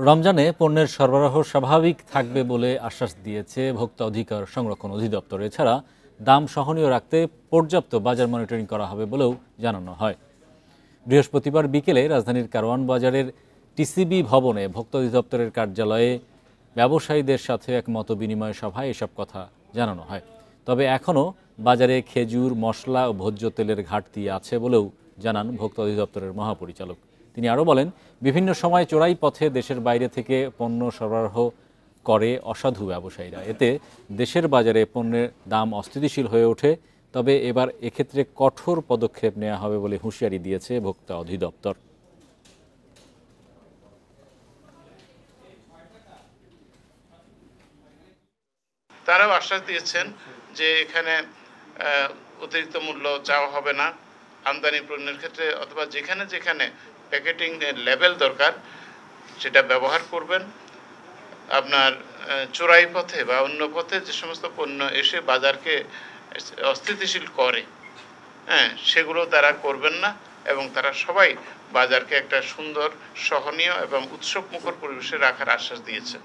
রমজানে পণ্যের সরবরাহ স্বাভাবিক থাকবে বলে আশ্বাস দিয়েছে ভোক্তা অধিকার সংরক্ষণ অধিদপ্তর। এছাড়া দাম সহনীয় রাখতে পর্যাপ্ত বাজার মনিটরিং করা হবে বলেও জানানো হয়। বৃহস্পতিবার বিকেলে রাজধানীর কারওয়ান বাজারের টিসিবি ভবনে ভোক্তা অধিদপ্তরের কার্যালয়ে ব্যবসায়ীদের সাথে এক মত বিনিময় সভায় এসব কথা জানানো হয়। তবে এখনও বাজারে খেজুর, মশলা ও ভোজ্য তেলের ঘাটতি আছে বলেও জানান ভোক্তা অধিদপ্তরের মহাপরিচালক। তিনি আরও বলেন, বিভিন্ন সময় চোরাই পথে দেশের বাইরে থেকে পণ্য সরবরাহ করে অসাধু ব্যবসায়ীরা। এতে দেশের বাজারে পণ্যের দাম অস্থিতিশীল হয়ে ওঠে। তবে এবার এক্ষেত্রে কঠোর পদক্ষেপ নেওয়া হবে বলে হুঁশিয়ারি দিয়েছে ভোক্তা অধিদপ্তর। তারাও আশ্বাস দিয়েছেন যে এখানে অতিরিক্ত মূল্য চাওয়া হবে না আমদানি পণ্যের ক্ষেত্রে, অথবা যেখানে যেখানে প্যাকেটিং লেভেল দরকার সেটা ব্যবহার করবেন। আপনার চোরাই পথে বা অন্য পথে যে সমস্ত পণ্য এসে বাজারকে অস্থিতিশীল করে, সেগুলো তারা করবেন না এবং তারা সবাই বাজারকে একটা সুন্দর, সহনীয় এবং উৎসবমুখর পরিবেশে রাখার আশ্বাস দিয়েছেন।